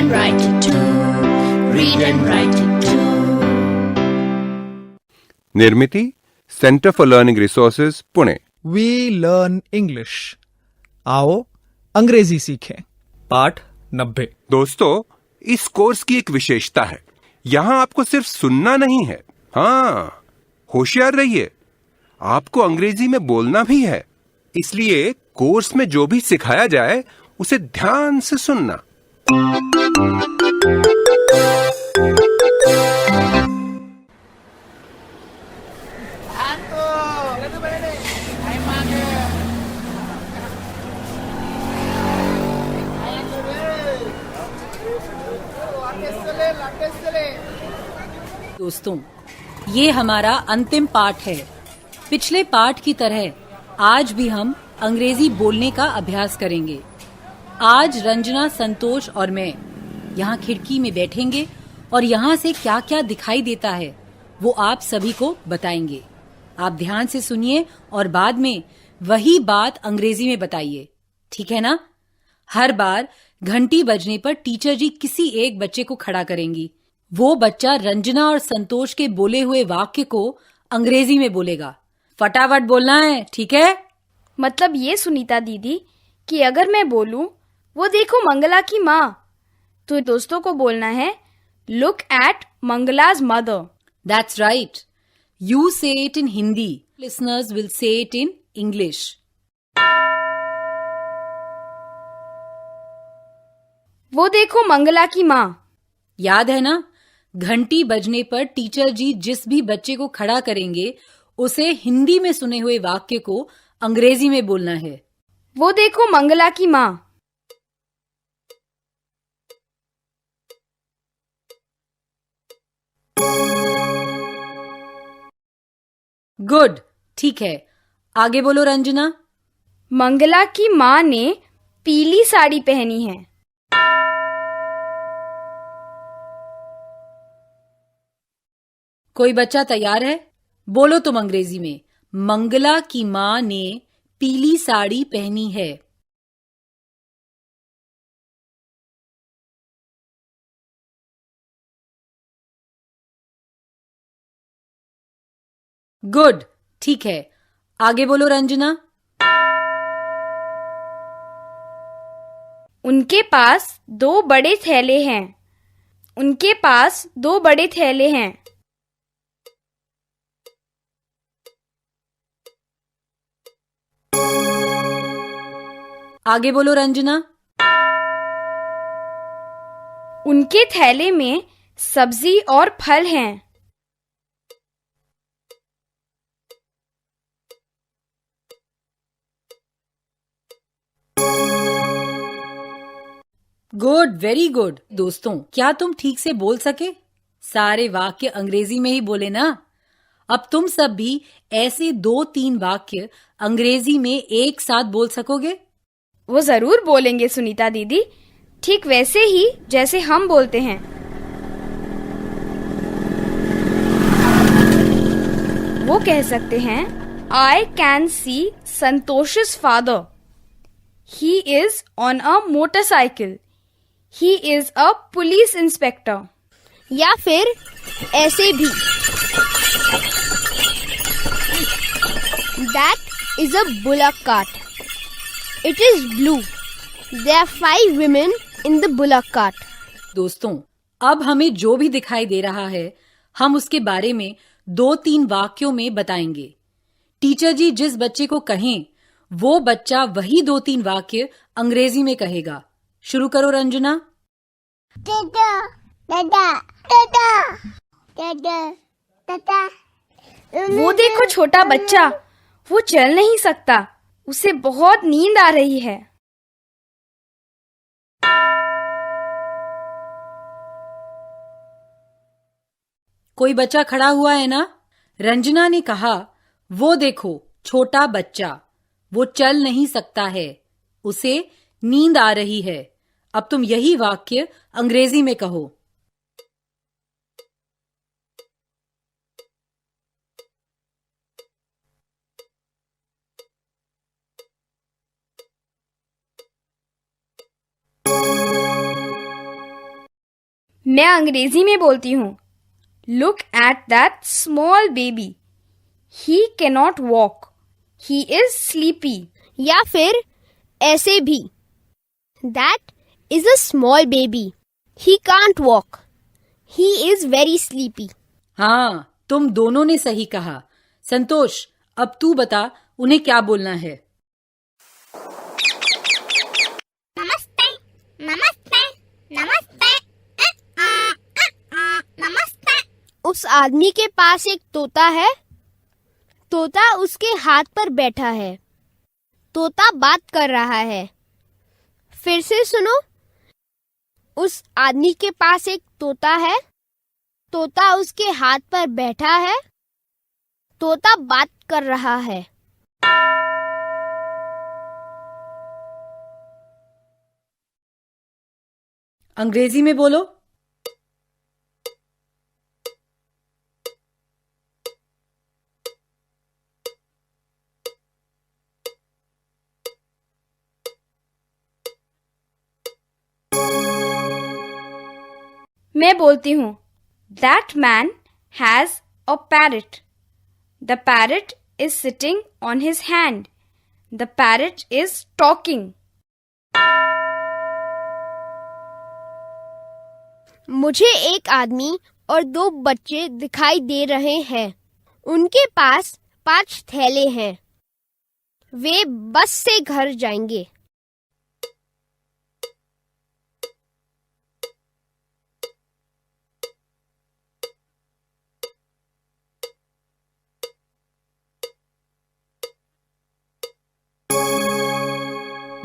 and write it too. Read and write it too. Nirmiti centre for learning resources Pune. We learn English. आओ अंग्रेजी सीखें। पाठ 90। दोस्तों, इस कोर्स की एक विशेषता है, यहाँ आपको सिर्फ सुनना नहीं है, हाँ, होशियार रहिए, आपको अंग्रेजी में बोलना भी है। इसलिए कोर्स में जो भी सिखाया जाए उसे ध्यान से सुनना। दोस्तों, ये हमारा अंतिम पाठ है। पिछले पाठ की तरह आज भी हम अंग्रेजी बोलने का अभ्यास करेंगे। आज रंजना, संतोष और मैं यहाँ खिड़की में बैठेंगे और यहाँ से क्या क्या दिखाई देता है वो आप सभी को बताएंगे। आप ध्यान से सुनिए और बाद में वही बात अंग्रेजी में बताइए, ठीक है ना? हर बार घंटी बजने पर टीचर जी किसी एक बच्चे को खड़ा करेंगी। वो बच्चा रंजना और संतोष के बोले हुए वाक्य को अंग्रेजी में बोलेगा। फटाफट बोलना है, ठीक है? मतलब ये सुनीता दीदी कि अगर मैं बोलूं वो देखो मंगला की माँ, तो दोस्तों को बोलना है look at Mangala's mother. That's right. You say it in Hindi, listeners will say it in English. वो देखो मंगला की माँ। याद है ना? घंटी बजने पर टीचर जी जिस भी बच्चे को खड़ा करेंगे उसे हिंदी में सुने हुए वाक्य को अंग्रेजी में बोलना है। वो देखो मंगला की माँ। गुड, ठीक है। आगे बोलो रंजना। मंगला की माँ ने पीली साड़ी पहनी है। कोई बच्चा तैयार है? बोलो तुम अंग्रेजी में। मंगला की माँ ने पीली साड़ी पहनी है। गुड, ठीक है। आगे बोलो रंजना। उनके पास दो बड़े थैले हैं। उनके पास दो बड़े थैले हैं। आगे बोलो रंजना। उनके थैले में सब्जी और फल हैं। Good, very good. दोस्तों, क्या तुम ठीक से बोल सके? सारे वाक्य अंग्रेजी में ही बोले ना? अब तुम सब भी ऐसे 2-3 वाक्य अंग्रेजी में एक साथ बोल सकोगे? वो जरूर बोलेंगे सुनीता दीदी, ठीक वैसे ही जैसे हम बोलते हैं। वो कह सकते हैं I can see Santosh's father. He is on a motorcycle. He is a police inspector. या फिर ऐसे भी, that is a bullock cart. It is blue. There are 5 women in the bullock cart. दोस्तों, अब हमें जो भी दिखाई दे रहा है हम उसके बारे में 2-3 वाक्यों में बताएंगे। टीचर जी जिस बच्चे को कहें वो बच्चा वही 2-3 वाक्य अंग्रेजी में कहेगा। शुरू करो रंजना। दादा, दादा, दादा, दादा, दादा। वो देखो छोटा बच्चा, वो चल नहीं सकता, उसे बहुत नींद आ रही है। कोई बच्चा खड़ा हुआ है ना? रंजना ने कहा वो देखो छोटा बच्चा, वो चल नहीं सकता है, उसे नींद आ रही है। अब तुम यही वाक्य अंग्रेजी में कहो। मैं अंग्रेजी में बोलती हूँ. Look at that small baby. He cannot walk. He is sleepy. या फिर ऐसे भी. That is a small baby. He can't walk. He is very sleepy. हाँ, तुम दोनों ने सही कहा. संतोष, अब तू बता उन्हें क्या बोलना है. नमस्ते, नमस्ते, नमस्ते, नमस्ते. उस आदमी के पास एक तोता है. तोता उसके हाथ पर बैठा है. तोता बात कर रहा है. फिर से सुनो. उस आदमी के पास एक तोता है. तोता उसके हाथ पर बैठा है. तोता बात कर रहा है. अंग्रेजी में बोलो. मैं बोलती हूँ. That man has a parrot. The parrot is sitting on his hand. The parrot is talking. मुझे एक आदमी और 2 बच्चे दिखाई दे रहे हैं. उनके पास 5 थैले हैं. वे बस से घर जाएंगे.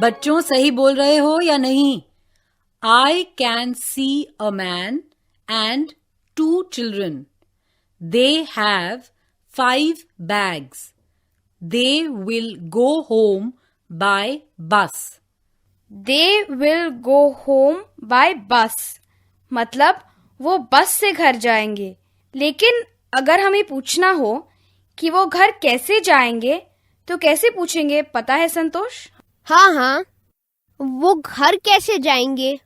बच्चों, सही बोल रहे हो या नहीं? I can see a man and 2 children. They have 5 bags. They will go home by bus. They will go home by bus. मतलब वो बस से घर जाएंगे. लेकिन अगर हमें पूछना हो कि वो घर कैसे जाएंगे तो कैसे पूछेंगे, पता है संतोष? हाँ, वो घर कैसे जाएंगे?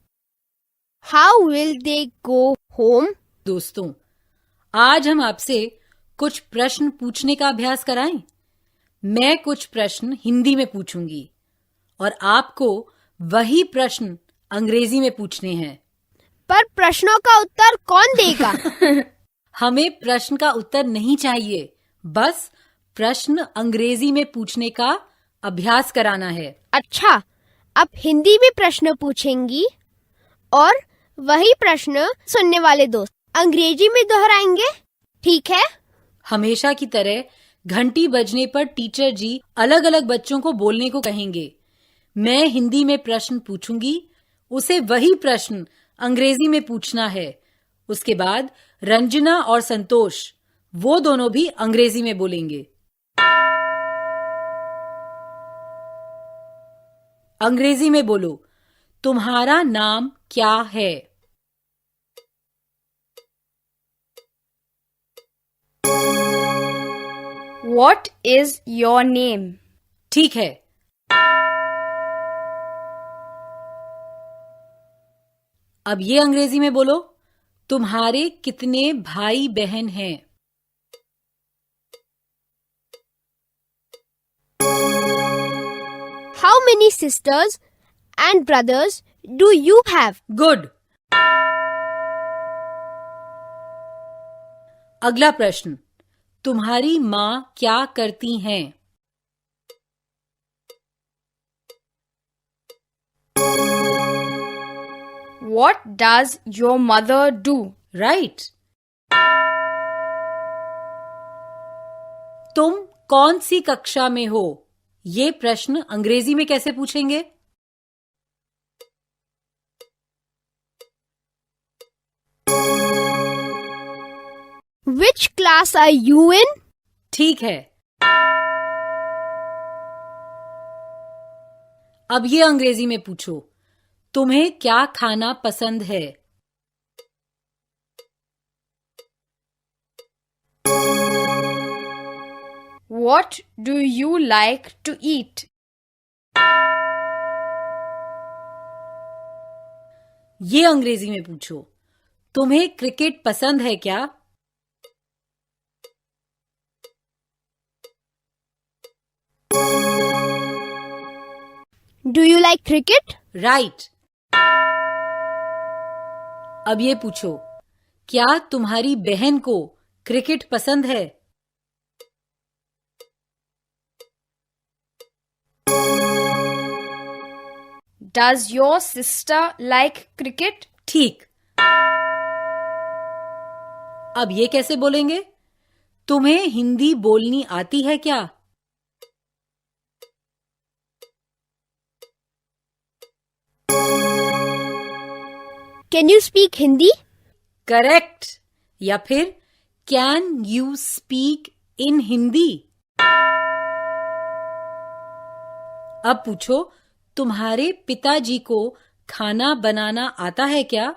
How will they go home? दोस्तों, आज हम आपसे कुछ प्रश्न पूछने का अभ्यास कराएं. मैं कुछ प्रश्न हिंदी में पूछूंगी और आपको वही प्रश्न अंग्रेजी में पूछने हैं. पर प्रश्नों का उत्तर कौन देगा? हमें प्रश्न का उत्तर नहीं चाहिए, बस प्रश्न अंग्रेजी में पूछने का अभ्यास कराना है. अच्छा, अब हिंदी में प्रश्न पूछेंगी और वही प्रश्न सुनने वाले दोस्त अंग्रेजी में दोहराएंगे. ठीक है? हमेशा की तरह घंटी बजने पर टीचर जी अलग अलग बच्चों को बोलने को कहेंगे. मैं हिंदी में प्रश्न पूछूंगी, उसे वही प्रश्न अंग्रेजी में पूछना है. उसके बाद रंजना और संतोष वो दोनों भी अंग्रेजी में बोलेंगे. अंग्रेजी में बोलो. तुम्हारा नाम क्या है? What is your name? ठीक है. अब ये अंग्रेजी में बोलो. तुम्हारे कितने भाई बहन हैं? How many sisters and brothers do you have? Good. अगला प्रश्न. तुम्हारी माँ क्या करती हैं? What does your mother do? Right. तुम कौन सी कक्षा में हो? ये प्रश्न अंग्रेजी में कैसे पूछेंगे? Which class are you in? ठीक है. अब ये अंग्रेजी में पूछो. तुम्हें क्या खाना पसंद है? What do you like to eat? ये अंग्रेजी में पूछो. तुम्हें क्रिकेट पसंद है क्या? Do you like cricket? Right. अब ये पूछो, क्या तुम्हारी बहन को क्रिकेट पसंद है? Does your sister like cricket? ठीक। अब ये कैसे बोलेंगे? तुम्हें हिंदी बोलनी आती है क्या? Can you speak Hindi? Correct. या फिर can you speak in Hindi? अब पूछो, तुम्हारे पिताजी को खाना बनाना आता है क्या?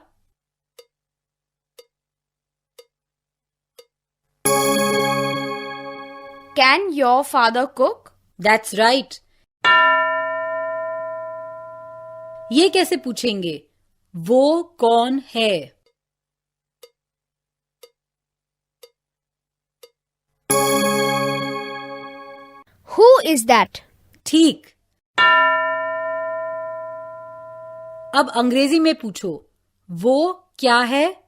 Can your father cook? That's right. ये कैसे पूछेंगे? वो कौन है? Who is that? ठीक। अब अंग्रेजी में पूछो, वो क्या है?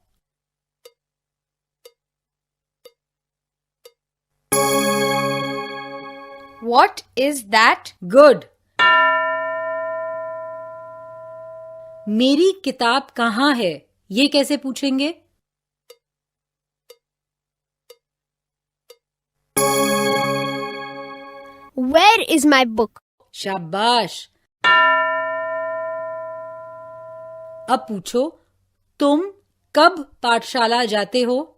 What is that? गुड। मेरी किताब कहाँ है? ये कैसे पूछेंगे? Where is my book? शाबाश। अब पूछो, तुम कब पाठशाला जाते हो?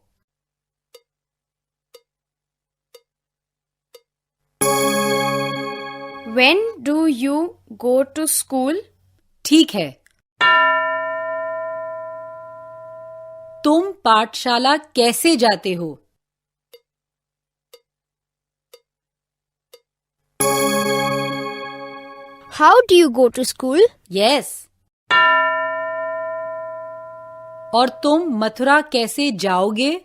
When do you go to school? ठीक है। तुम पाठशाला कैसे जाते हो? How do you go to school? Yes. और तुम मथुरा कैसे जाओगे?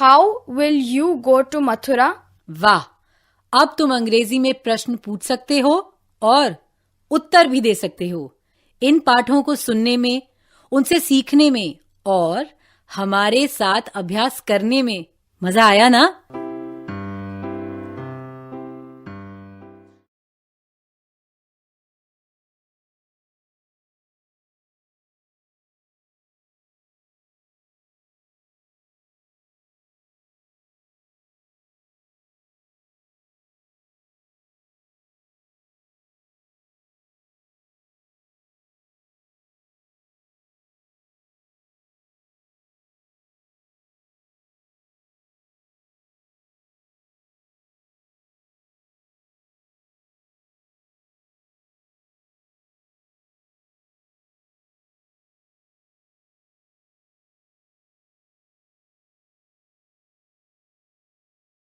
How will you go to Mathura? वाह, अब तुम अंग्रेजी में प्रश्न पूछ सकते हो और उत्तर भी दे सकते हो। इन पाठों को सुनने में, उनसे सीखने में और हमारे साथ अभ्यास करने में मजा आया ना?